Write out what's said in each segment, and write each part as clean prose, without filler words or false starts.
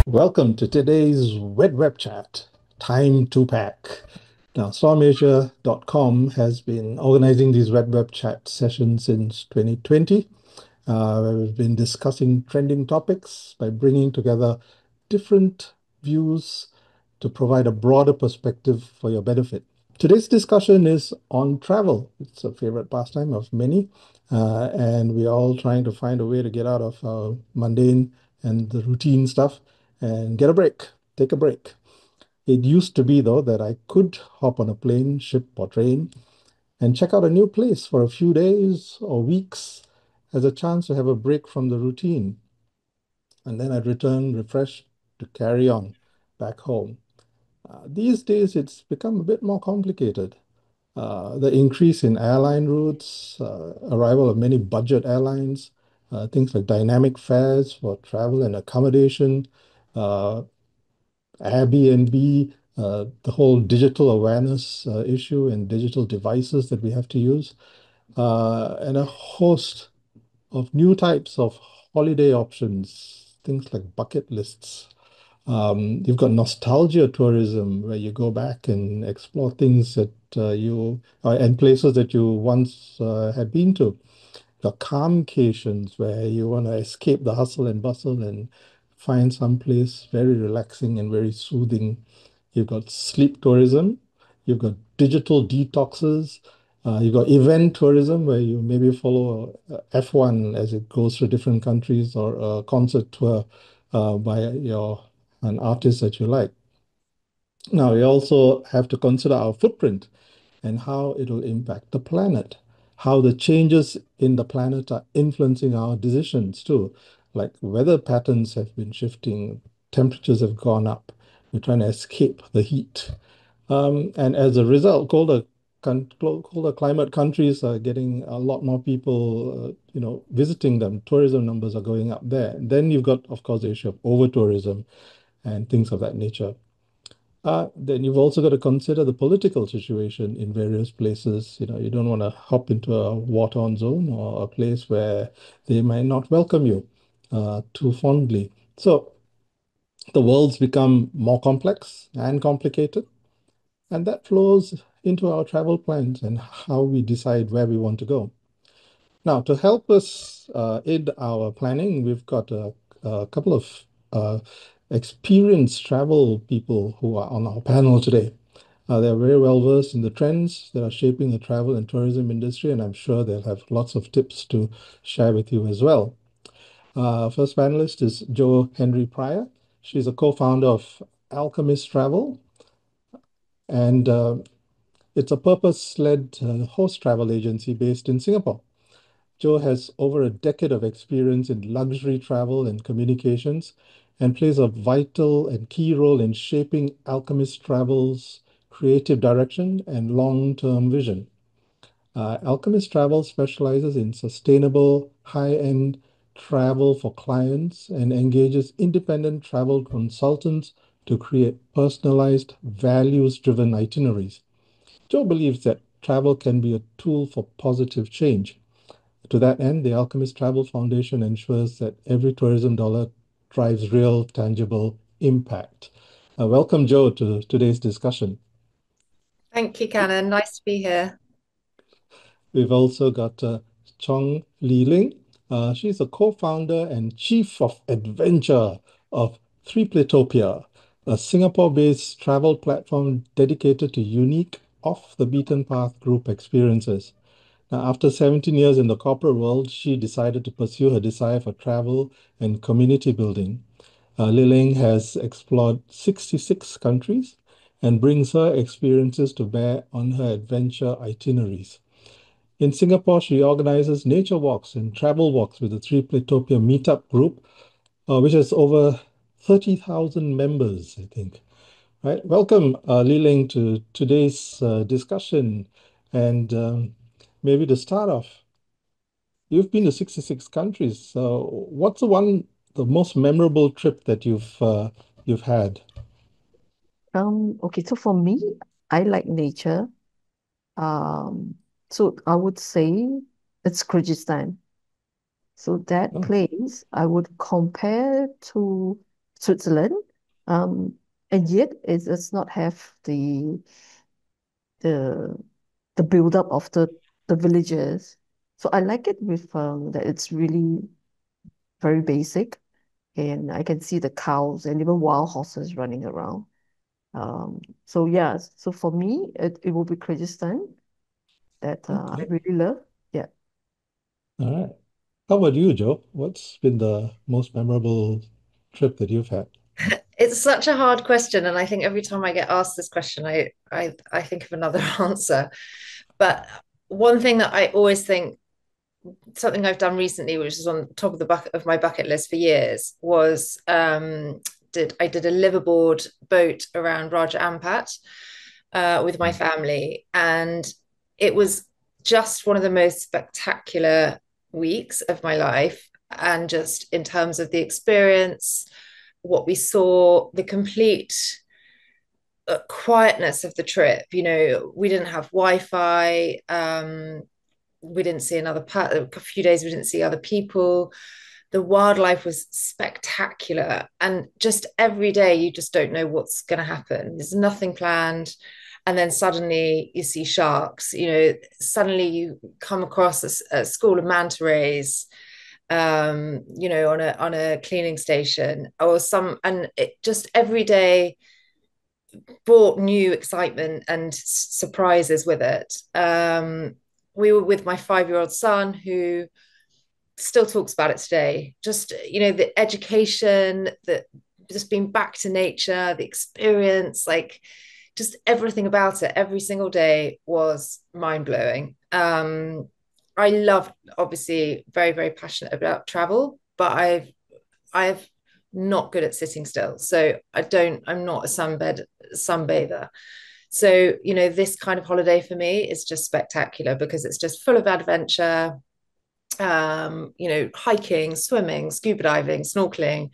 Welcome to today's WED Web Chat, Time to Pack. Now, StormAsia.com has been organizing these WED Web Chat sessions since 2020. We've been discussing trending topics by bringing together different views to provide a broader perspective for your benefit. Today's discussion is on travel. It's a favorite pastime of many, and we're all trying to find a way to get out of our mundane and the routine stuff and get a break, take a break. It used to be, though, that I could hop on a plane, ship, or train and check out a new place for a few days or weeks as a chance to have a break from the routine. And then I'd return refreshed to carry on back home. These days, it's become a bit more complicated. The increase in airline routes, arrival of many budget airlines, things like dynamic fares for travel and accommodation, uh, Airbnb, the whole digital awareness issue and digital devices that we have to use, and a host of new types of holiday options, things like bucket lists. You've got nostalgia tourism, where you go back and explore things that and places that you once had been to. The calmcations, where you want to escape the hustle and bustle and find some place very relaxing and very soothing. You've got sleep tourism, you've got digital detoxes, you've got event tourism, where you maybe follow F1 as it goes through different countries, or a concert tour by an artist that you like. Now, we also have to consider our footprint and how it will impact the planet, how the changes in the planet are influencing our decisions too. Like weather patterns have been shifting, temperatures have gone up. We're trying to escape the heat. And as a result, colder climate countries are getting a lot more people, visiting them. Tourism numbers are going up there. Then you've got, of course, the issue of over-tourism and things of that nature. Then you've also got to consider the political situation in various places. You don't want to hop into a war-torn zone or a place where they might not welcome you too fondly. So the world's become more complex and complicated, and that flows into our travel plans and how we decide where we want to go. Now, to help us in our planning, we've got a couple of experienced travel people who are on our panel today. They're very well versed in the trends that are shaping the travel and tourism industry, and I'm sure they'll have lots of tips to share with you as well. First panelist is Hendry-Prior. She's a co-founder of Alchemist Travel, and it's a purpose-led host travel agency based in Singapore. Joe has over a decade of experience in luxury travel and communications and plays a vital and key role in shaping Alchemist Travel's creative direction and long-term vision. Alchemist Travel specializes in sustainable, high-end travel for clients and engages independent travel consultants to create personalized, values-driven itineraries. Joe believes that travel can be a tool for positive change. To that end, the Alchemist Travel Foundation ensures that every tourism dollar drives real, tangible impact. Welcome, Joe, to today's discussion. Thank you, Canon. Nice to be here. We've also got Chong Ling. She's a co-founder and chief of adventure of Threepletopia, a Singapore-based travel platform dedicated to unique, off-the-beaten-path group experiences. Now, after 17 years in the corporate world, she decided to pursue her desire for travel and community building. Ling has explored 66 countries and brings her experiences to bear on her adventure itineraries. In Singapore, she organizes nature walks and travel walks with the Threepletopia Meetup group, which has over 30,000 members, I think. Right. Welcome, Ling, to today's discussion. And maybe to start off, you've been to 66 countries. So, what's the most memorable trip that you've had? Okay, so for me, I like nature. Um, so I would say it's Kyrgyzstan. So that Oh, place I would compare to Switzerland. Um, and yet it does not have the the build up of the villages. So I like it with that it's really very basic, and I can see the cows and even wild horses running around. So yeah, so for me, it will be Kyrgyzstan that I okay. really love. Yeah. All right. How about you, Joe? What's been the most memorable trip that you've had? It's such a hard question, and I think every time I get asked this question, I think of another answer. But one thing that I always think, something I've done recently, which is on top of the bucket of my bucket list for years, was did a liverboard boat around Raja Ampat with my family, and it was just one of the most spectacular weeks of my life. And just in terms of the experience, what we saw, the complete quietness of the trip. We didn't have Wi-Fi. We didn't see a few days we didn't see other people. The wildlife was spectacular, and just every day you just don't know what's going to happen. There's nothing planned, and then suddenly you see sharks. Suddenly you come across a school of manta rays, on a cleaning station or some, and it just every day brought new excitement and surprises with it. We were with my 5-year-old son, who still talks about it today. Just, the education, the just being back to nature, the experience, like just everything about it, every single day was mind blowing. I love, obviously, very, very passionate about travel, but I've not good at sitting still. So I'm not a sunbather. So, this kind of holiday for me is just spectacular because it's just full of adventure, hiking, swimming, scuba diving, snorkeling,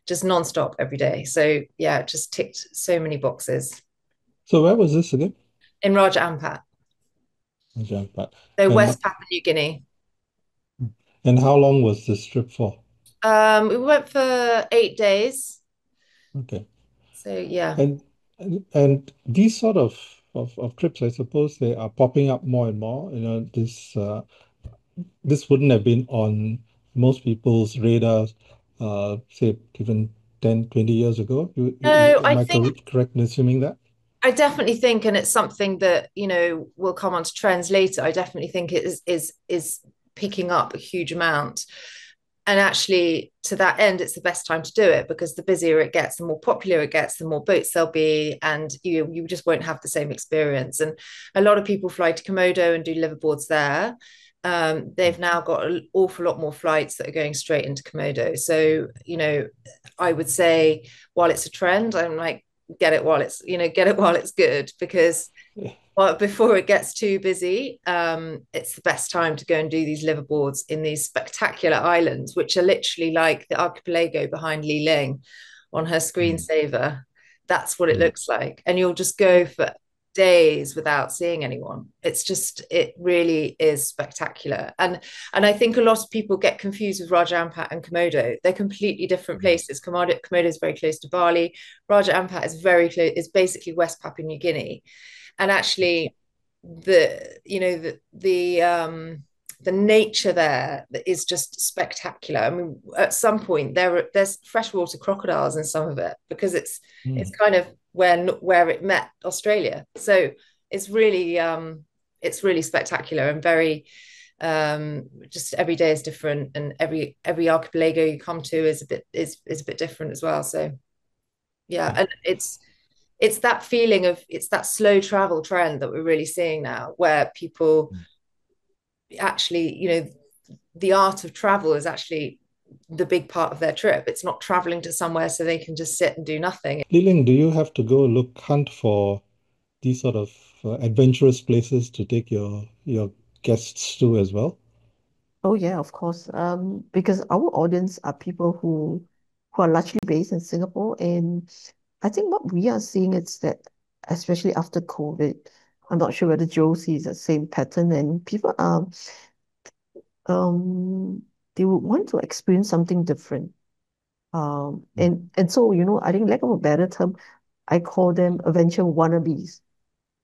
just nonstop every day. So yeah, it just ticked so many boxes. So, where was this again? In Raja Ampat, Japan. so And West Papua New Guinea. and how long was this trip for? We went for 8 days. Okay. So yeah. And these sort of trips, I suppose they are popping up more and more. This wouldn't have been on most people's radars, say even 10, 20 years ago. No, Am I correct in assuming that? I definitely think, and it's something that will come onto trends later. I definitely think it is picking up a huge amount. And actually, to that end, it's the best time to do it because the busier it gets, the more popular it gets, the more boats there'll be, and you just won't have the same experience. And a lot of people fly to Komodo and do liverboards there. They've now got an awful lot more flights that are going straight into Komodo. So, I would say while it's a trend, I'm like, get it while it's good, because Yeah. before it gets too busy, it's the best time to go and do these liverboards in these spectacular islands, which are literally like the archipelago behind Ling on her Mm, screensaver. That's what it mm, looks like. And you'll just go for days without seeing anyone. It really is spectacular. And I think a lot of people get confused with Raja Ampat and Komodo. They're completely different mm, places. Komodo is very close to Bali. Raja Ampat is very close, is basically West Papua New Guinea. And actually, the nature there is just spectacular. I mean, at some point there's freshwater crocodiles in some of it because it's mm. kind of where it met Australia. So it's really it's really spectacular and very, just every day is different, and every archipelago you come to is a bit different as well. So yeah, Yeah. and it's that feeling of, it's that slow travel trend that we're really seeing now, where people Mm, actually, the art of travel is actually the big part of their trip. It's not traveling to somewhere so they can just sit and do nothing. Ling, do you have to go hunt for these sort of adventurous places to take your guests to as well? Oh yeah, of course. Because our audience are people who are largely based in Singapore, and I think what we are seeing is that, especially after COVID, I'm not sure whether Joe sees the same pattern, and people are um they would want to experience something different. And so, I think lack of a better term, I call them adventure wannabes,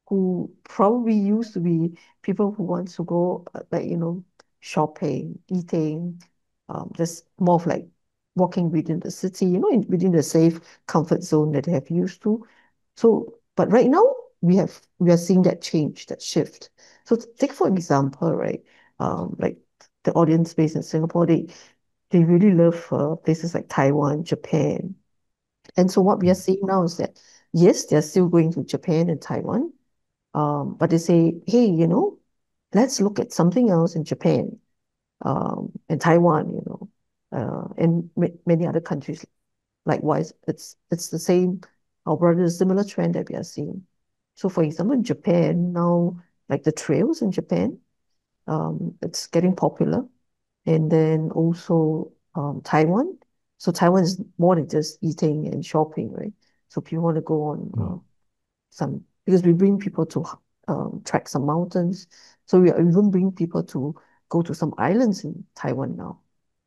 who probably used to be people who want to go, like, shopping, eating, just more of like walking within the city, within the safe comfort zone that they have used to. So, but right now we are seeing that change, that shift. So take for example, right, like the audience based in Singapore, they really love places like Taiwan, Japan. And so what we are seeing now is that yes, they're still going to Japan and Taiwan, but they say, hey, let's look at something else in Japan, and Taiwan, and many other countries. Likewise, it's the same, or rather, similar trend that we are seeing. So, for example, in Japan now, like the trails in Japan, it's getting popular, and then also Taiwan. So Taiwan is more than just eating and shopping, right? So people want to go on Mm. some, because we bring people to trek some mountains. So we are even bring people to go to some islands in Taiwan now.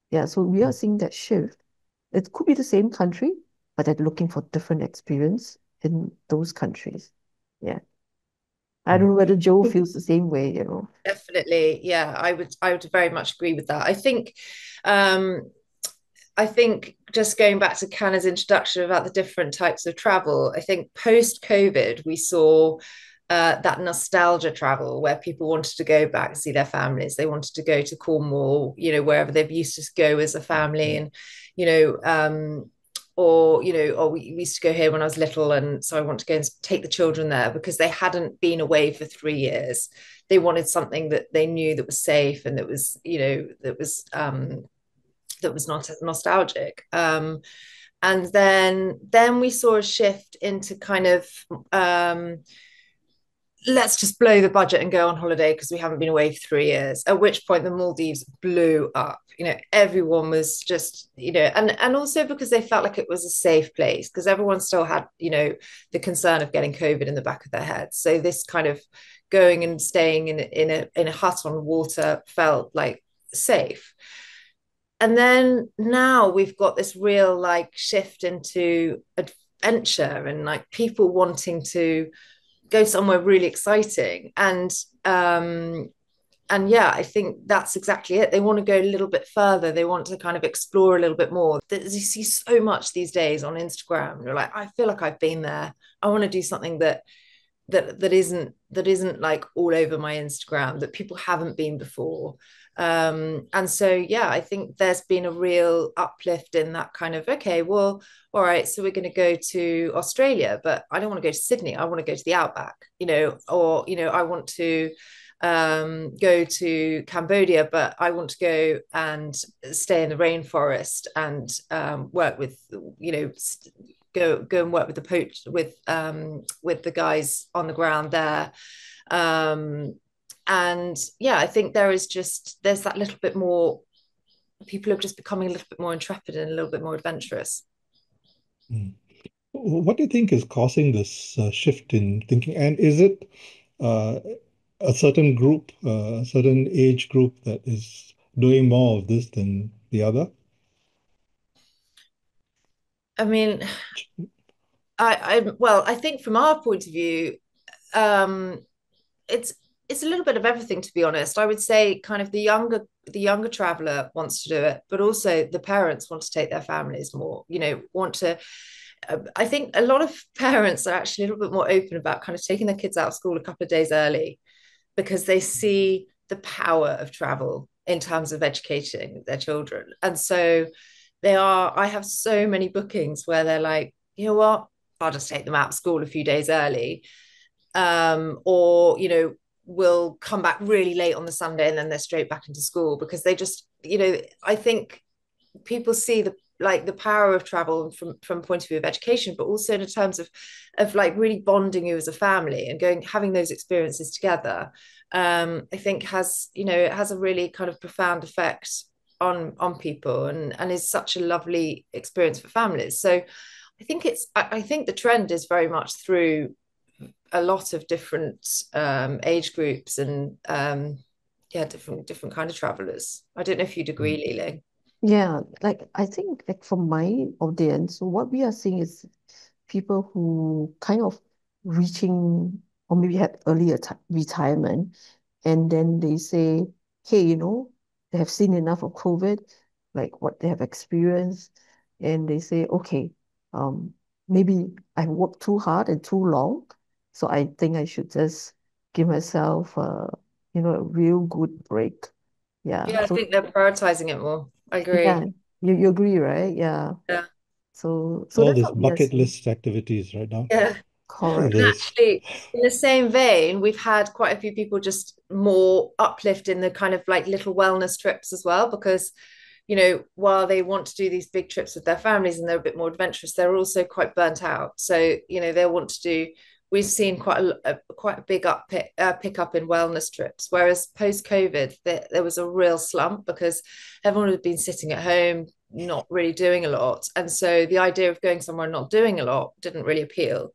Yeah, so we are seeing that shift. It could be the same country, but they're looking for different experience in those countries. Yeah. I don't Mm. know whether Joe feels the same way. Definitely, yeah, I would very much agree with that. Um, I think just going back to Kanna's introduction about the different types of travel, I think post COVID, we saw that nostalgia travel where people wanted to go back and see their families. They wanted to go to Cornwall, wherever they've used to go as a family. And, you know, or we used to go here when I was little. And so I want to go and take the children there because they hadn't been away for 3 years. They wanted something that they knew that was safe and that was not nostalgic. And then we saw a shift into kind of let's just blow the budget and go on holiday because we haven't been away for 3 years. At which point the Maldives blew up. Everyone was just, and also because they felt like it was a safe place because everyone still had, the concern of getting COVID in the back of their heads. So this kind of going and staying in a hut on water felt like safe. And then now we've got this real like shift into adventure and like people wanting to go somewhere really exciting. And yeah, I think that's exactly it. They want to go a little bit further. They want to kind of explore a little bit more. You see so much these days on Instagram. You're like, I feel like I've been there. I want to do something that isn't like all over my Instagram, that people haven't been before. And so yeah, I think there's been a real uplift in that kind of, okay, well, all right, so we're going to go to Australia, but I don't want to go to Sydney. I want to go to the outback, or I want to go to Cambodia, but I want to go and stay in the rainforest and work with, go and work with with the guys on the ground there. And yeah, I think there's that little bit more. People are just becoming a little bit more intrepid and a little bit more adventurous. Mm. What do you think is causing this shift in thinking? And is it uh, a certain group, a certain age group that is doing more of this than the other? I mean, I think from our point of view, um, it's it's a little bit of everything, to be honest. I would say kind of the younger traveler wants to do it, but also the parents want to take their families more, want to. I think a lot of parents are actually a little bit more open about kind of taking their kids out of school a couple of days early because they see the power of travel in terms of educating their children. And so I have so many bookings where they're like, you know what, I'll just take them out of school a few days early. Or, will come back really late on the Sunday and then they're straight back into school because they just, I think people see the power of travel from point of view of education, but also in terms of like really bonding you as a family and going having those experiences together. I think it has a really kind of profound effect on people, and is such a lovely experience for families. So I think the trend is very much through a lot of different age groups, and yeah, different kind of travelers. I don't know if you'd agree, Mm. Leland. Yeah, like I think like from my audience, what we are seeing is people who kind of reaching or maybe had early retirement, and then they say, hey, they have seen enough of COVID, like what they have experienced, and they say, okay, um, maybe I worked too hard and too long, so I think I should just give myself a real good break. Yeah. Yeah, I So think they're prioritizing it more. I yeah, agree. you agree, right? Yeah. Yeah. So All that's these what we are bucket seeing. list activities right now. Yeah. Correct. And There's actually, in the same vein, we've had quite a few people just more uplift in the kind of like little wellness trips as well, because, while they want to do these big trips with their families and they're a bit more adventurous, they're also quite burnt out. So, they want to do, we've seen quite a big pick up in wellness trips. Whereas post COVID, there was a real slump because everyone had been sitting at home, not really doing a lot. And so the idea of going somewhere and not doing a lot didn't really appeal.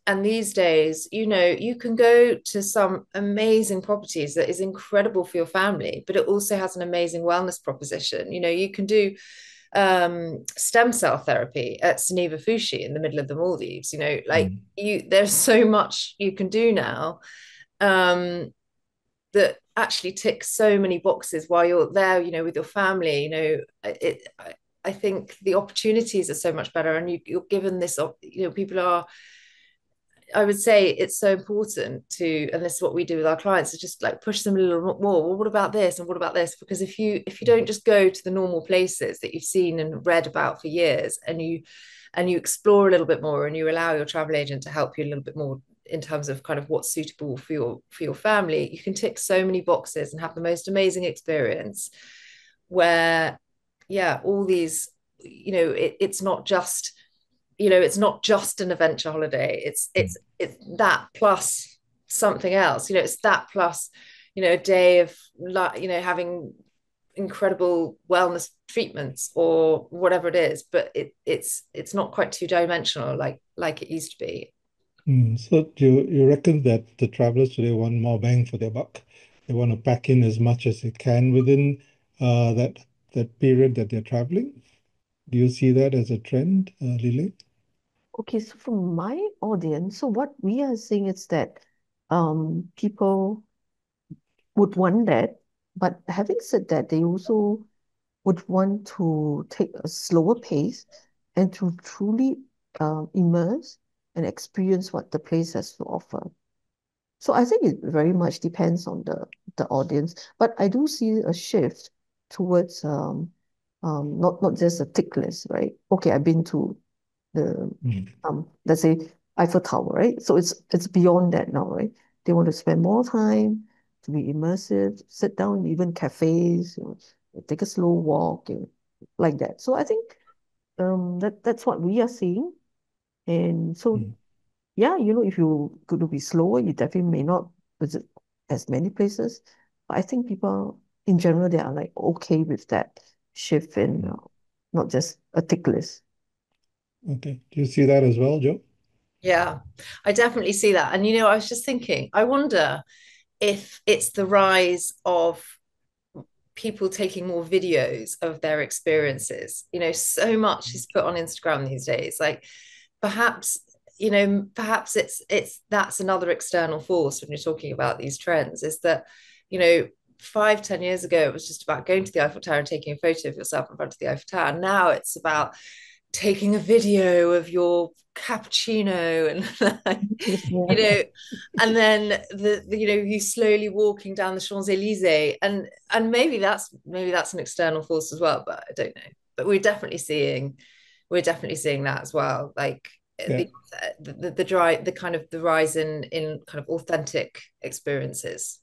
And these days, you can go to some amazing properties that is incredible for your family, but it also has an amazing wellness proposition. You can do stem cell therapy at Suniva Fushi in the middle of the Maldives. mm, There's so much you can do now, um, that actually ticks so many boxes while you're there, with your family. I think the opportunities are so much better, and you're given this. People are. I would say it's so important to, and this is what we do with our clients, is just like push them a little more. Well, what about this and what about this? Because if you don't just go to the normal places that you've seen and read about for years, and you explore a little bit more, and you allow your travel agent to help you a little bit more in terms of kind of what's suitable for your family, you can tick so many boxes and have the most amazing experience where, yeah, all these, it's not just an adventure holiday. it's mm, it's it's that plus something else. It's that plus a day of having incredible wellness treatments or whatever it is, but it's not quite two-dimensional like it used to be. So do you reckon that the travelers today want more bang for their buck? They want to pack in as much as they can within that period that they're traveling? Do you see that as a trend, Lily? Okay, so from my audience, so what we are seeing is that people would want that, but having said that, they also would want to take a slower pace and to truly immerse and experience what the place has to offer. So I think it very much depends on the audience, but I do see a shift towards not just a tick list, right? Okay, I've been to the Mm, let's say Eiffel Tower, right? So it's beyond that now, right? They want to spend more time to be immersive, sit down in even cafes, take a slow walk, like that. So I think that's what we are seeing. And so mm. yeah, if you're going to be slower, you definitely may not visit as many places. But I think people in general they are like okay with that shift in Mm. not just a tick list. Okay. Do you see that as well, Joe? Yeah, I definitely see that. And I was just thinking, I wonder if it's the rise of people taking more videos of their experiences. So much is put on Instagram these days. Like perhaps, perhaps it's that's another external force when you're talking about these trends, is that, 5, 10 years ago, it was just about going to the Eiffel Tower and taking a photo of yourself in front of the Eiffel Tower. Now it's about taking a video of your cappuccino and you Yeah. know and then you slowly walking down the Champs-Elysees, and maybe that's an external force as well, but I don't know. But we're definitely seeing that as well, like Yeah. the kind of the rise in kind of authentic experiences.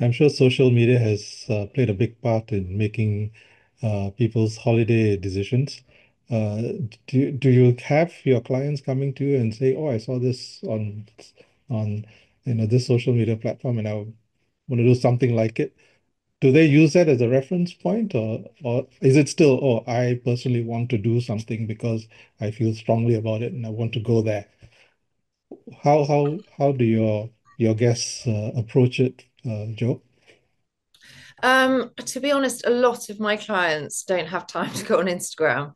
I'm sure social media has played a big part in making people's holiday decisions. Do you have your clients coming to you and say, "Oh, I saw this on this social media platform, and I want to do something like it"? Do they use that as a reference point, or is it still, "Oh, I personally want to do something because I feel strongly about it and I want to go there"? How do your guests approach it, Joe? To be honest, a lot of my clients don't have time to go on Instagram.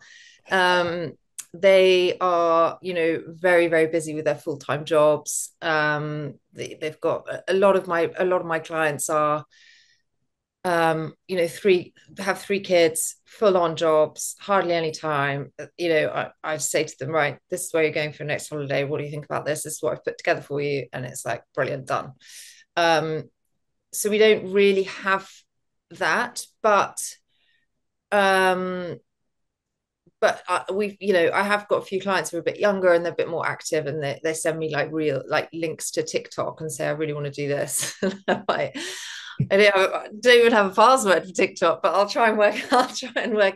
Um, they are, very, very busy with their full-time jobs. They've got a lot of my clients are, have three kids, full-on jobs, hardly any time. I say to them, right, this is where you're going for your next holiday. What do you think about this? This is what I've put together for you, and it's like brilliant, done. Um, so we don't really have that, um I have got a few clients who are a bit younger and they're a bit more active, and they send me like real like links to TikTok and say I really want to do this. Like, I don't even have a password for TikTok, but I'll try and work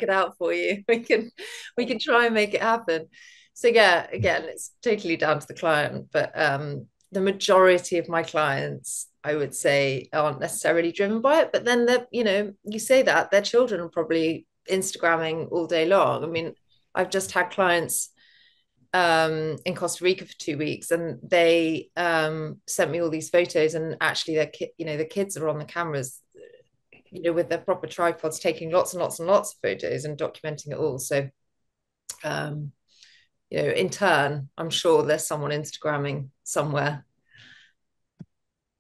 it out for you. We can try and make it happen. So yeah, again, it's totally down to the client, but the majority of my clients, I would say, aren't necessarily driven by it. But then you say that their children are probably Instagramming all day long. I mean, I've just had clients in Costa Rica for 2 weeks, and they sent me all these photos, and actually the kids are on the cameras, with their proper tripods, taking lots and lots and lots of photos and documenting it all. So, um, in turn, I'm sure there's someone Instagramming somewhere.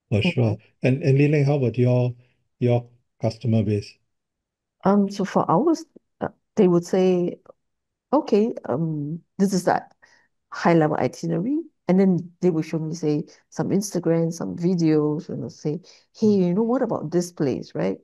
For Mhm. sure. And Ling, how about your customer base? So for ours, they would say, okay, this is that high level itinerary. And then they will show me, say, some Instagram, some videos, and they'll say, hey, what about this place, right?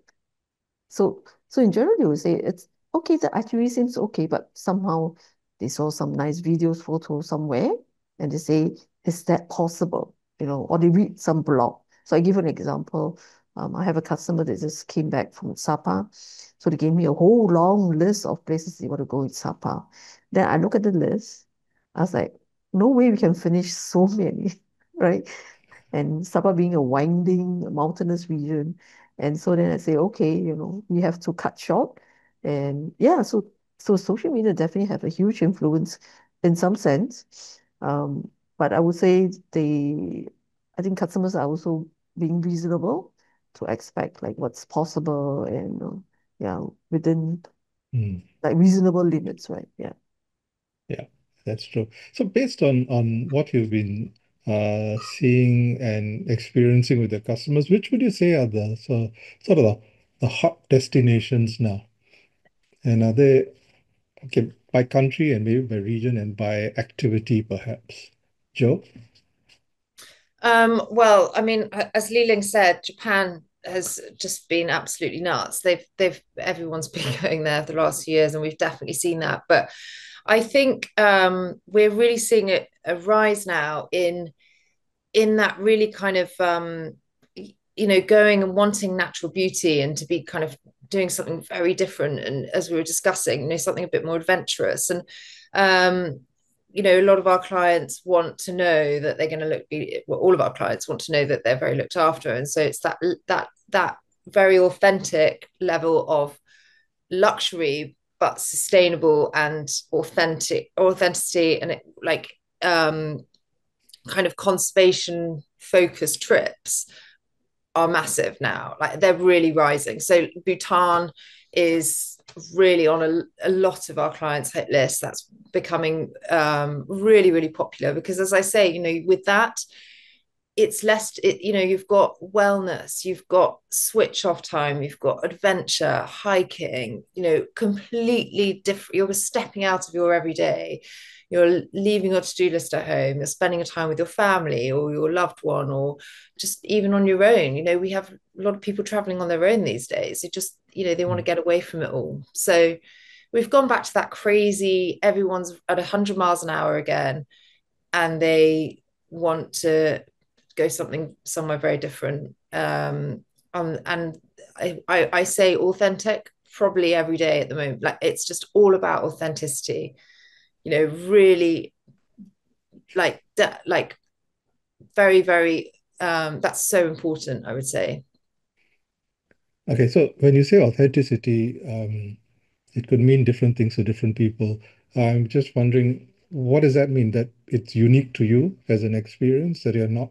So in general, they would say it's okay. The itinerary seems okay, but somehow they saw some nice videos, photos somewhere, and they say, "Is that possible?" Or they read some blog. So I give an example. I have a customer that just came back from Sapa, so they gave me a whole long list of places they want to go in Sapa. Then I look at the list. I was like, "No way we can finish so many, right?" And Sabah being a winding mountainous region. And so then I say, okay, we have to cut short. And yeah, so social media definitely have a huge influence in some sense. But I would say I think customers are also being reasonable to expect like what's possible and yeah, within Hmm. like reasonable limits, right? Yeah. Yeah, that's true. So based on what you've been seeing and experiencing with your customers, which would you say are sort of the hot destinations now? And are they okay by country and maybe by region and by activity, perhaps? Joe? Well, I mean, as Ling said, Japan has just been absolutely nuts. Everyone's been going there for the last few years, and we've definitely seen that. But I think we're really seeing a rise now in that really kind of going and wanting natural beauty and to be kind of doing something very different, and as we were discussing, something a bit more adventurous. And um a lot of our clients want to know that they're going to well, all of our clients want to know that they're very looked after, and so it's that very authentic level of luxury, but sustainable and authenticity, and it like kind of conservation focused trips are massive now. Like, they're really rising. So Bhutan is really on a lot of our clients' hit list. That's becoming really, really popular because, as I say, with that, it's less, you've got wellness, you've got switch off time, you've got adventure, hiking, completely different. You're stepping out of your everyday, you're leaving your to-do list at home, you're spending a time with your family or your loved one, or just even on your own. We have a lot of people traveling on their own these days. They just, they want to get away from it all. So we've gone back to that crazy, everyone's at 100 miles an hour again, and they want to go somewhere very different. And I say authentic probably every day at the moment. Like it's just all about authenticity, really like very, very that's so important, I would say. Okay, so when you say authenticity, it could mean different things to different people. I'm just wondering, what does that mean? That it's unique to you as an experience, that you're not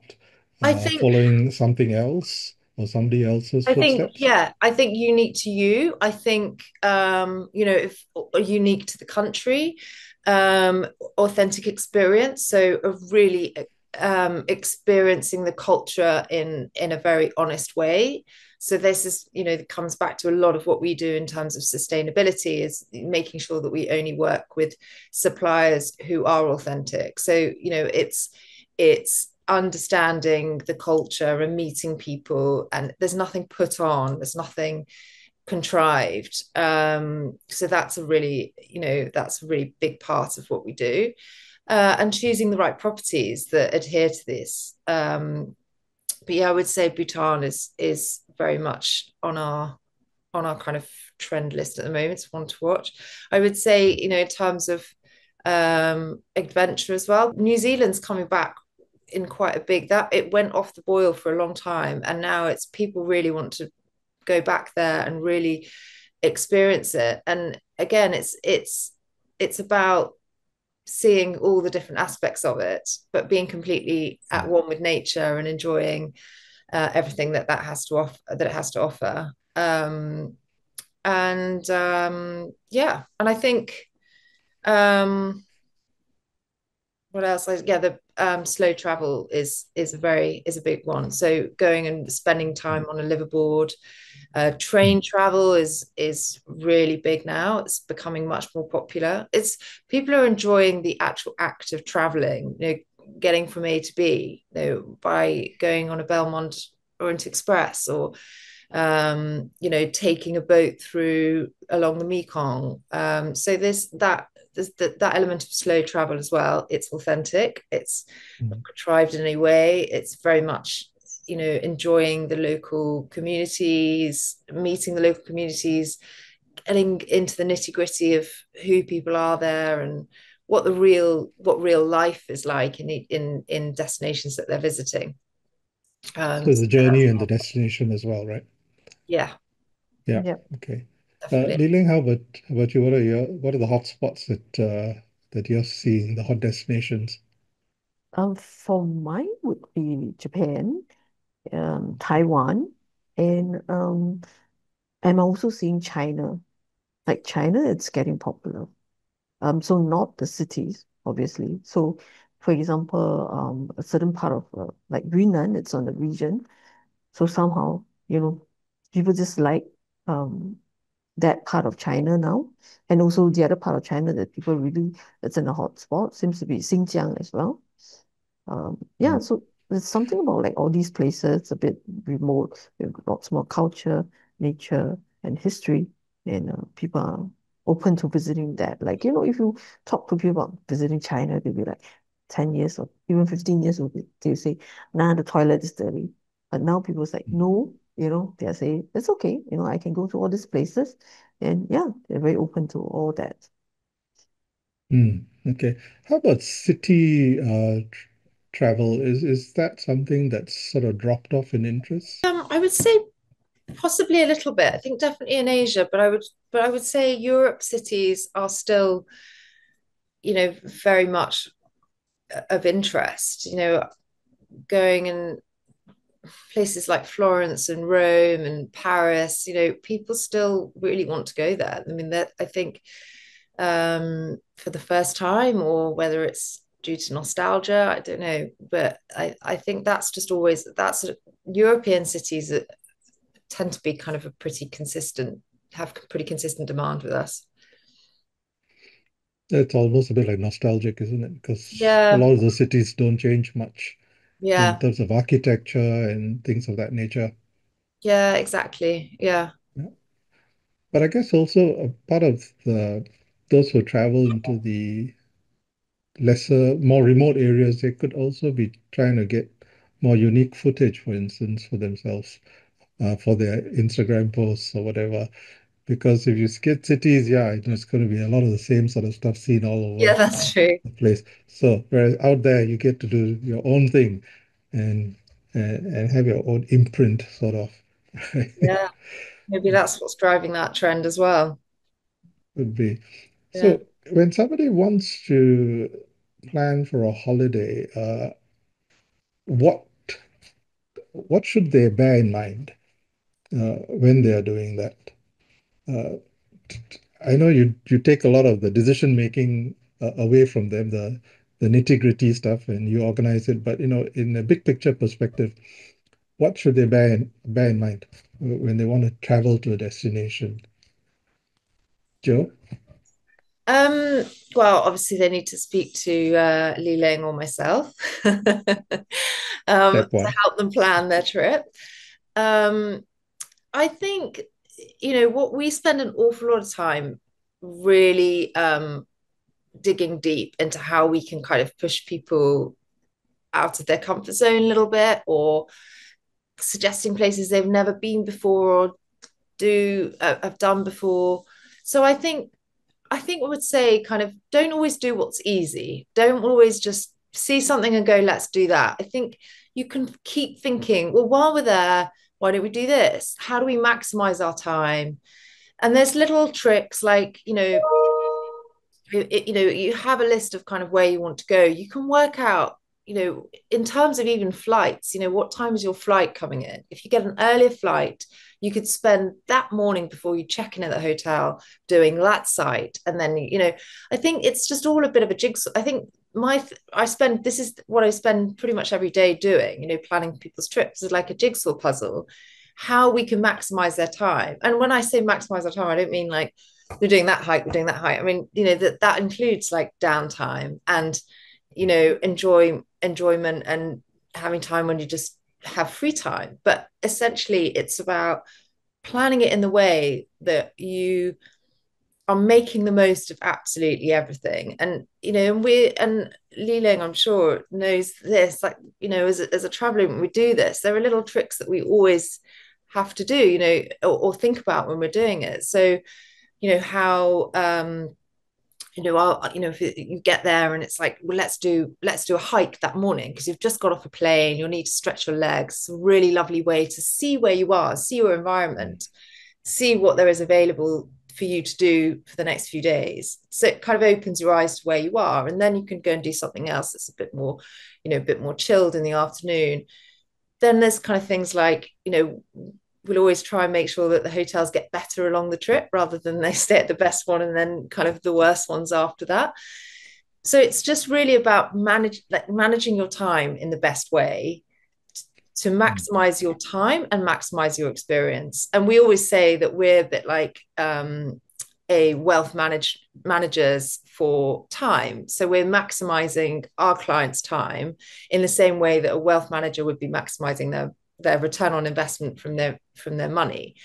I think following something else or somebody else's I think, footsteps? yeah, I think unique to you. I think, if unique to the country, um, authentic experience. So of really experiencing the culture in a very honest way. So this is, comes back to a lot of what we do in terms of sustainability is making sure that we only work with suppliers who are authentic. So, it's understanding the culture and meeting people, and there's nothing put on, there's nothing contrived. So that's a really big part of what we do. And choosing the right properties that adhere to this. But yeah, I would say Bhutan is very much on our kind of trend list at the moment. It's one to watch. I would say, in terms of adventure as well, New Zealand's coming back in quite a big, that it went off the boil for a long time, and now it's people really want to go back there and really experience it. And again, it's about seeing all the different aspects of it, but being completely at one with nature and enjoying everything that has to offer, that it has to offer. And yeah, and I think what else? Yeah, the slow travel is a big one. So going and spending time on a liverboard. Train travel is really big now. It's becoming much more popular. It's People are enjoying the actual act of traveling, getting from A to B, by going on a Belmont Orient Express, or taking a boat through along the Mekong. So there's that element of slow travel as well. It's authentic. It's not Mm. contrived in any way. It's very much, enjoying the local communities, meeting the local communities, getting into the nitty gritty of who people are there and what real life is like in destinations that they're visiting. So So the journey and the destination as well, right? yeah, Yeah. Yep. Okay. definitely. Ling, how about you? What are the hot spots that you're seeing, the hot destinations? For mine would be Japan, Taiwan, and I'm also seeing China. Like China, it's getting popular. So not the cities, obviously. So, for example, a certain part of like Yunnan, it's on the region. So somehow, people just like um that part of China now, and also the other part of China that people really that's in a hot spot seems to be Xinjiang as well. Yeah, Mm. so there's something about like all these places, a bit remote, with lots more culture, nature, and history, and people are open to visiting that. Like, if you talk to people about visiting China, they'll be like 10 years or even 15 years old, they'll say, nah, the toilet is dirty. But now people's like, no, they're saying, it's okay, I can go to all these places. And yeah, they're very open to all that. Mm. Okay. How about city travel? Is that something that's sort of dropped off in interest? I would say possibly a little bit. I think definitely in Asia, but I would say Europe cities are still, very much of interest. Going in places like Florence and Rome and Paris, people still really want to go there. I mean, that I think for the first time, or whether it's due to nostalgia, I don't know. But I think that's just always that's European cities that tend to be kind of have pretty consistent demand with us. It's almost a bit like nostalgic, isn't it? Because a Yeah, lot of the cities don't change much in yeah, terms of architecture and things of that nature. yeah, exactly. Yeah. Yeah. But I guess also a part of those who travel into the more remote areas, they could also be trying to get more unique footage, for instance, for themselves. for their Instagram posts or whatever. Because if you skip cities, yeah, it's going to be a lot of the same sort of stuff seen all Yeah, over that's true. the place. So whereas out there, you get to do your own thing and and have your own imprint, sort of. Yeah, maybe that's what's driving that trend as well. Would be. Yeah. So when somebody wants to plan for a holiday, what what should they bear in mind when they are doing that? Uh, I know you take a lot of the decision making away from them, the nitty-gritty stuff, and you organize it. But in a big picture perspective, what should they bear in mind when they want to travel to a destination? Joe, Um, well, obviously they need to speak to Ling or myself step to one. help them plan their trip. Um, I think, what we spend an awful lot of time really digging deep into how we can kind of push people out of their comfort zone a little bit, or suggesting places they've never been before or do have done before. So I think we would say kind of don't always do what's easy. Don't always just see something and go, let's do that. I think you can keep thinking, well, while we're there, why don't we do this? How do we maximize our time? And there's little tricks like, you have a list of kind of where you want to go. You can work out, in terms of even flights, what time is your flight coming in? If you get an earlier flight, you could spend that morning before you check in at the hotel doing that site. And then, I think it's just all a bit of a jigsaw. I think this is what I spend pretty much every day doing, planning people's trips is like a jigsaw puzzle, how we can maximize their time. And when I say maximize their time, I don't mean like, we're doing that hike, we're doing that hike. I mean, that includes like downtime and, enjoyment and having time when you just have free time. But essentially, it's about planning it in the way that you are making the most of absolutely everything. And, and Liling, I'm sure, knows this, like, as a traveler, when we do this, there are little tricks that we always have to do, or think about when we're doing it. So, how if you get there and it's like, well, let's do a hike that morning because you've just got off a plane, you'll need to stretch your legs. It's a really lovely way to see where you are, see your environment, see what there is available for you to do for the next few days. So it kind of opens your eyes to where you are, and then you can go and do something else that's a bit more, a bit more chilled in the afternoon. Then there's kind of things like, we'll always try and make sure that the hotels get better along the trip rather than they stay at the best one and then kind of the worst ones after that. So it's just really about managing your time in the best way to maximize your time and maximize your experience. And we always say that we're a bit like a managers for time. So we're maximizing our clients' time in the same way that a wealth manager would be maximizing their return on investment from their money.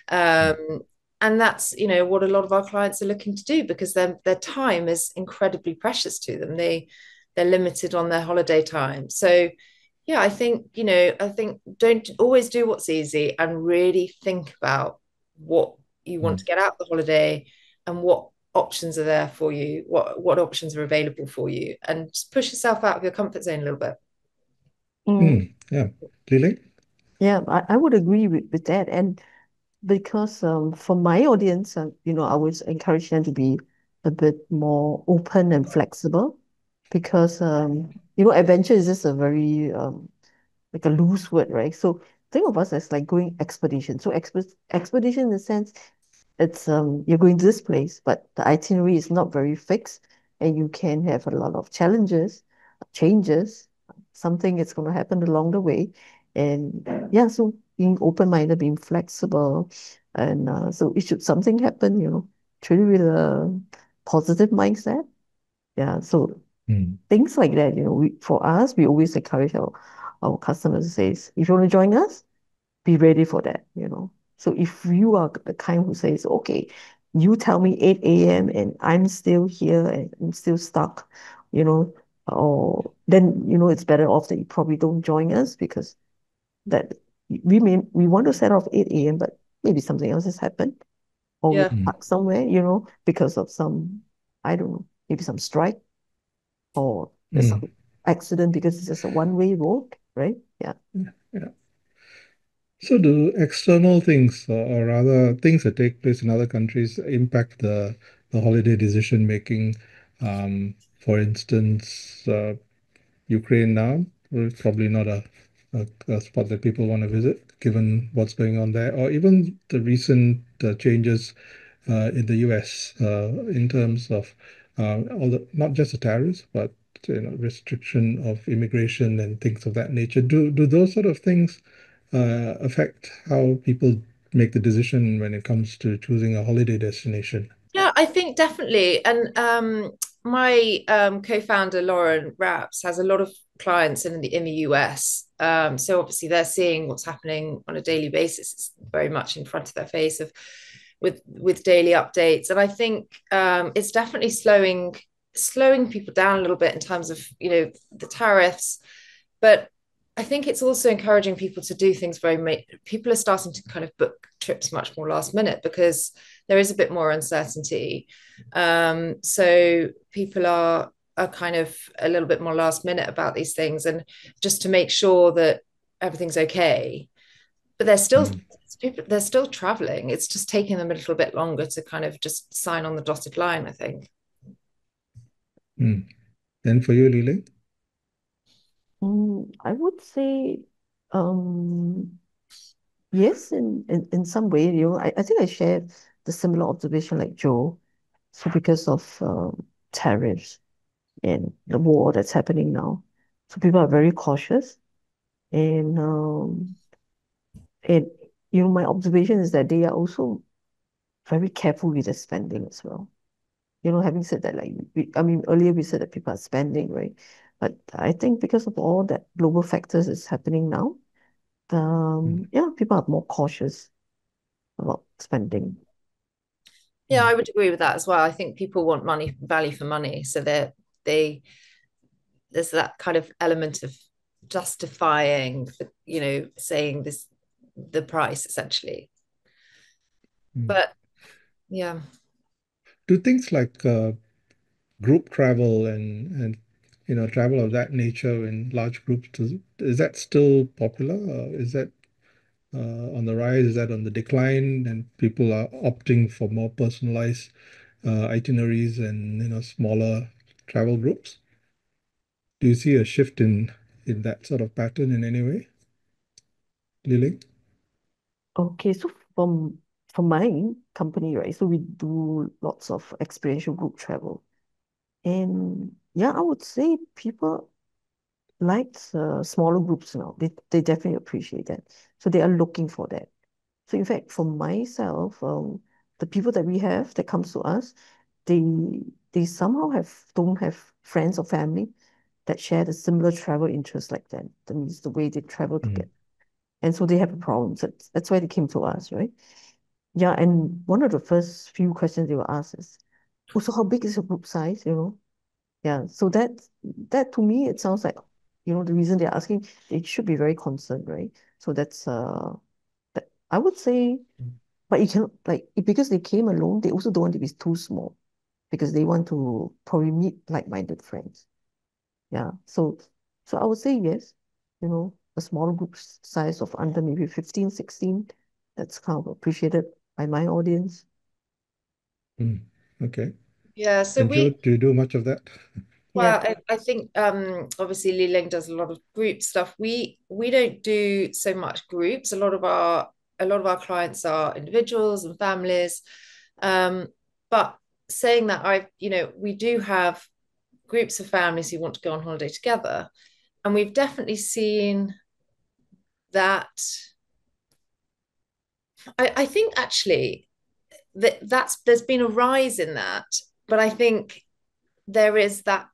And that's what a lot of our clients are looking to do because their time is incredibly precious to them. They're limited on their holiday time. So yeah, I think don't always do what's easy and really think about what you want to get out of the holiday and what options are there for you, what options are available for you, and just push yourself out of your comfort zone a little bit. Yeah, Lily? Yeah, I would agree with that. And because for my audience, I always encourage them to be a bit more open and flexible because, adventure is just a very, like a loose word, right? So think of us as like going expedition. So expedition in the sense it's you're going to this place, but the itinerary is not very fixed, and you can have a lot of challenges, changes. Something is going to happen along the way, and yeah, so being open-minded, being flexible, and so it should something happen, truly with a positive mindset. Yeah, so Mm. things like that, for us, we always encourage our customers to say, if you want to join us, be ready for that. So if you are the kind who says, okay, you tell me 8 a.m. and I'm still here and I'm still stuck, you know, or then, it's better off that you probably don't join us because that we want to set off 8 a.m., but maybe something else has happened, or we're Yeah. Mm. parked somewhere, because of some, I don't know, maybe some strike, or there's Mm. some accident because it's just a one-way road, right? Yeah. Yeah. So do external things, or rather things that take place in other countries, impact the holiday decision making? For instance, Ukraine now, well, it's probably not a spot that people want to visit, given what's going on there, or even the recent changes in the US in terms of all not just the tariffs, but restriction of immigration and things of that nature. Do those sort of things affect how people make the decision when it comes to choosing a holiday destination? Yeah, I think definitely. And my co-founder Lauren Rapps has a lot of clients in the US. So obviously they're seeing what's happening on a daily basis. It's very much in front of their face of with daily updates. And I think it's definitely slowing people down a little bit in terms of the tariffs. But I think it's also encouraging people to do things people are starting to kind of book trips much more last minute because there is a bit more uncertainty. So people are kind of a little bit more last minute about these things, and just to make sure that everything's okay. But Mm. they're still traveling. It's just taking them a little bit longer to kind of just sign on the dotted line, I think. Mm. And for you, Lily? I would say, um, yes, in some way, I think I shared the similar observation like Joe. So because of tariffs and the war that's happening now, so people are very cautious, and and my observation is that they are also very careful with their spending as well. Having said that, like I mean, earlier we said that people are spending, right? But I think because of all that global factors is happening now, Mm. yeah, people are more cautious about spending. Yeah, I would agree with that as well. I think people want money, value for money. So they there's that kind of element of justifying saying the price essentially. Mm. But yeah. Do things like group travel and travel of that nature in large groups, is that still popular? Is that on the rise? Is that on the decline? And people are opting for more personalized itineraries and smaller travel groups. Do you see a shift in that sort of pattern in any way, Liling? Okay, so from my company, right? So we do lots of experiential group travel, and yeah, I would say people like smaller groups now. They definitely appreciate that, so they are looking for that. So in fact, for myself, the people that we have that comes to us, they they somehow don't have friends or family that share the similar travel interests like that. That means the way they travel Mm. together. And so they have a problem. So that's why they came to us, right? Yeah, and one of the first few questions they will ask is, "Oh, so how big is your group size?" Yeah. So that to me it sounds like, the reason they're asking, they should be very concerned, right? So that I would say, but you can like because they came alone, they also don't want to be too small because they want to probably meet like-minded friends. Yeah. So I would say yes, a small group size of under maybe 15, 16, that's kind of appreciated by my audience. Mm. Okay. Yeah, so And Joe, we do you do much of that? Yeah. I think obviously Li Ling does a lot of group stuff. We don't do so much groups. A lot of our clients are individuals and families. Um, but saying that, we do have groups of families who want to go on holiday together, and we've definitely seen that. I think actually that's there's been a rise in that, but I think there is that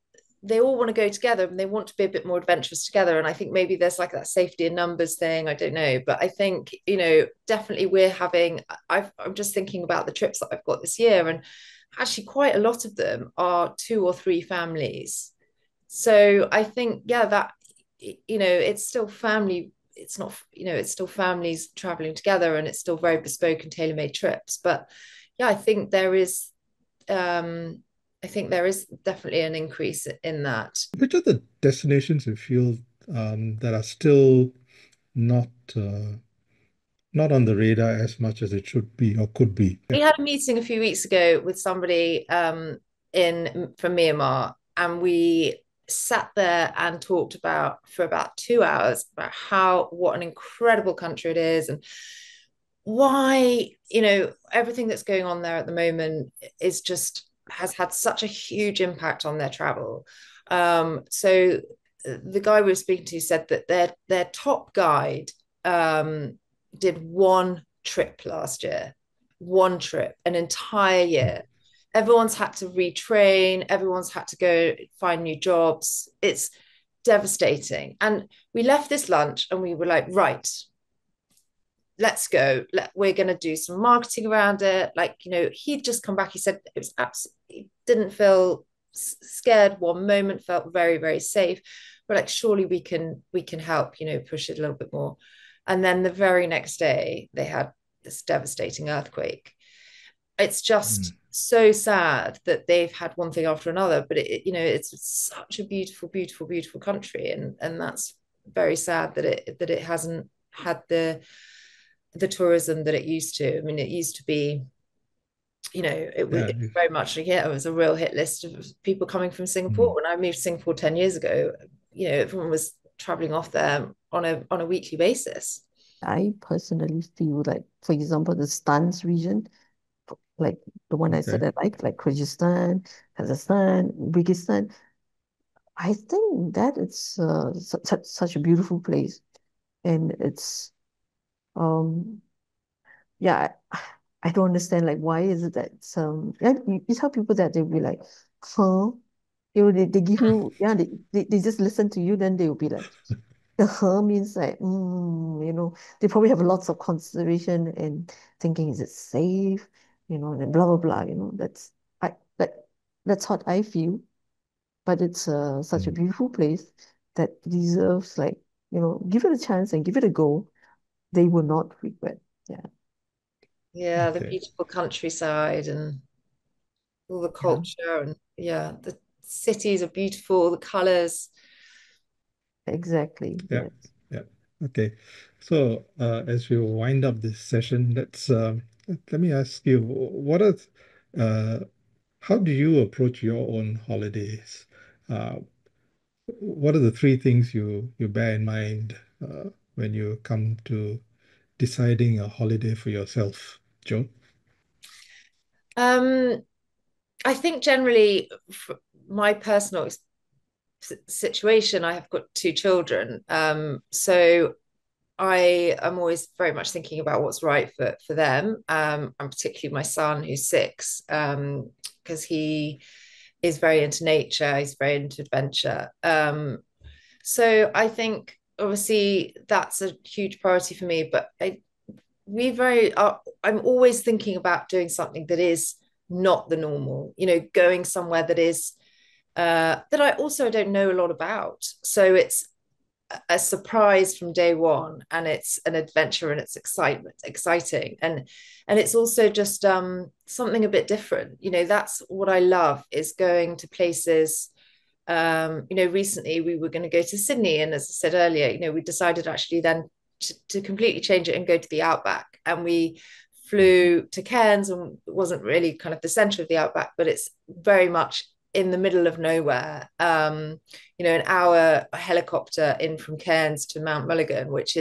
they all want to go together and they want to be a bit more adventurous together. And I think maybe there's like that safety in numbers thing. I don't know. But I think, definitely I'm just thinking about the trips that I've got this year. And actually, quite a lot of them are 2 or 3 families. So I think, yeah, that, it's still family. it's not, it's still families traveling together, and it's still very bespoke and tailor-made trips. But yeah, I think there is definitely an increase in that. Which are the destinations you feel that are still not not on the radar as much as it should be or could be? We had a meeting a few weeks ago with somebody in from Myanmar, and we sat there and talked about for about 2 hours about what an incredible country it is, and why, everything that's going on there at the moment is just has had such a huge impact on their travel. So the guy we were speaking to said that their top guide did one trip last year, one trip, an entire year. Everyone's had to retrain, everyone's had to go find new jobs. It's devastating. And we left this lunch and we were like, right, let's go. We're going to do some marketing around it. Like, he'd just come back. He said it was absolutely, didn't feel scared one moment, felt very, very safe. We're like, surely we can help, push it a little bit more. And then the very next day, they had this devastating earthquake. It's just so sad that they've had one thing after another, but it's such a beautiful, beautiful, beautiful country. And that's very sad that it hasn't had the tourism that it used to. I mean, it used to be, it was very much, it was a real hit list of people coming from Singapore. When I moved to Singapore 10 years ago, everyone was traveling off there on a weekly basis. I personally feel like, for example, the Stans region, like the one I said I like Kyrgyzstan, Kazakhstan, Uzbekistan, I think that it's such a beautiful place. And it's, yeah, I don't understand, like, why is it that yeah, you tell people that, they'll be like, huh? They give you, yeah, they just listen to you, then they'll be like, the huh means like, they probably have lots of consideration and thinking, is it safe? And blah, blah, blah, I that that's what I feel. But it's such a beautiful place that deserves, like, give it a chance and give it a go. They will not regret. Yeah. Yeah, the beautiful countryside and all the culture, and the cities are beautiful, the colors. Exactly. Yeah, Yes. yeah. Okay. So as we wind up this session, let me ask you, how do you approach your own holidays? Uh, what are the three things you bear in mind when you come to deciding a holiday for yourself, Joe? I think generally, my personal situation, I have got two children. So I am always very much thinking about what's right for them, and particularly my son who's 6, because he is very into nature, he's very into adventure. So I think obviously that's a huge priority for me, but I'm always thinking about doing something that is not the normal, going somewhere that is that I also don't know a lot about. So it's a surprise from day one, and it's an adventure, and it's exciting, and it's also just something a bit different. That's what I love, is going to places. Recently we were going to go to Sydney, and as I said earlier, we decided actually then to completely change it and go to the outback, and we flew to Cairns, and it wasn't really kind of the center of the outback, but it's very much in the middle of nowhere. An hour helicopter in from Cairns to Mount Mulligan, which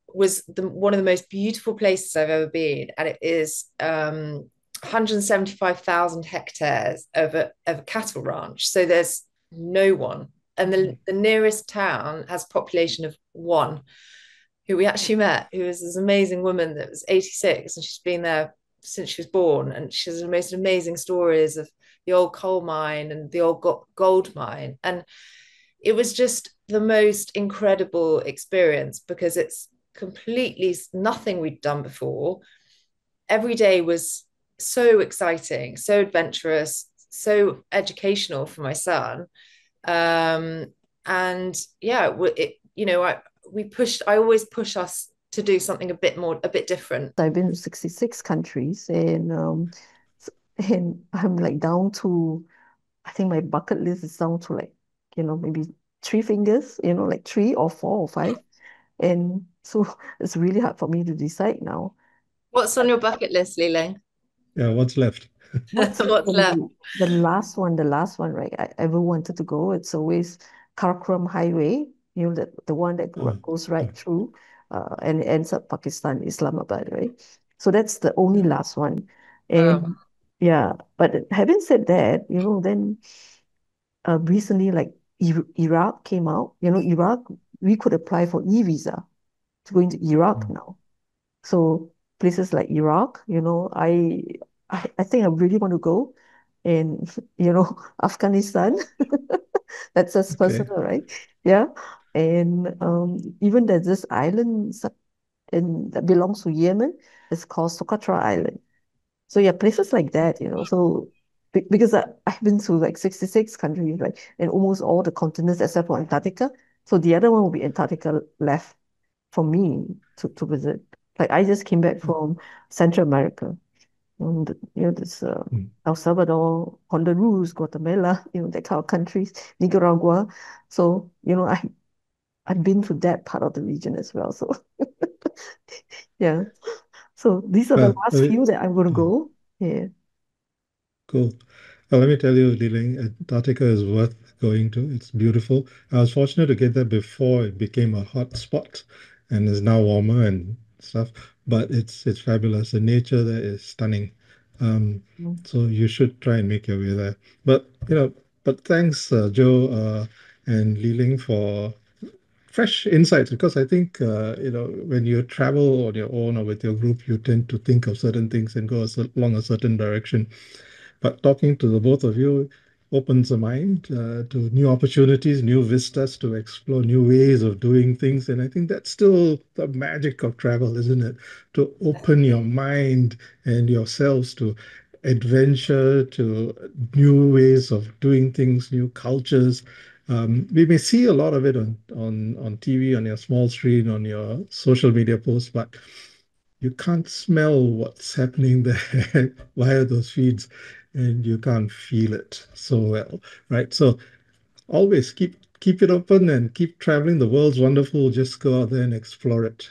was one of the most beautiful places I've ever been, and it is 175,000 hectares of a cattle ranch. So there's no one, and the nearest town has a population of 1, who we actually met, who was this amazing woman that was 86, and she's been there since she was born, and she has the most amazing stories of the old coal mine and the old gold mine. And it was just the most incredible experience, because it's completely nothing we'd done before. Every day was so exciting, so adventurous, so educational for my son. And yeah, I always push us to do something a bit different. I've been to 66 countries, and I'm like down to, I think my bucket list is down to like, maybe three fingers, like three or four or five. And so it's really hard for me to decide now. What's on your bucket list, Ling? Yeah, what's left? What's What's left? the last one, right? I ever wanted to go. It's always Karakoram Highway, the one that Oh, goes oh, right through, and it ends up Pakistan, Islamabad, right? So that's the only yeah. last one. Oh, And yeah, but having said that, then recently, like Iraq came out. Iraq, we could apply for e-visa to go into Iraq Mm. now. So places like Iraq, I think I really want to go. And Afghanistan, that's just Okay. personal, right? Yeah. And even there's this island that belongs to Yemen. It's called Socotra Island. So yeah, places like that, So because I've been to like 66 countries, right? And almost all the continents except for Antarctica. So the other one will be Antarctica left for me to visit. Like I just came back from Central America. And, this Mm. El Salvador, Honduras, Guatemala, that kind of countries, Nicaragua. So, I've been to that part of the region as well. So yeah. So these are the Well, last few that I'm going to uh, go. Yeah. cool. Well, let me tell you, Ling, Antarctica is worth going to. It's beautiful. I was fortunate to get there before it became a hot spot and is now warmer and stuff. But it's fabulous. The nature there is stunning. Um, Mm. so you should try and make your way there. But but thanks, Joe and Ling, for fresh insights, because I think when you travel on your own or with your group, you tend to think of certain things and go along a certain direction. But talking to the both of you opens the mind to new opportunities, new vistas to explore new ways of doing things. And I think that's still the magic of travel, isn't it? To open your definitely. mind and yourselves to adventure, to new ways of doing things, new cultures. We may see a lot of it on TV, on your small screen, on your social media posts, but you can't smell what's happening there via those feeds, and you can't feel it so well, right? So always keep it open and keep traveling. The world's wonderful. Just go out there and explore it.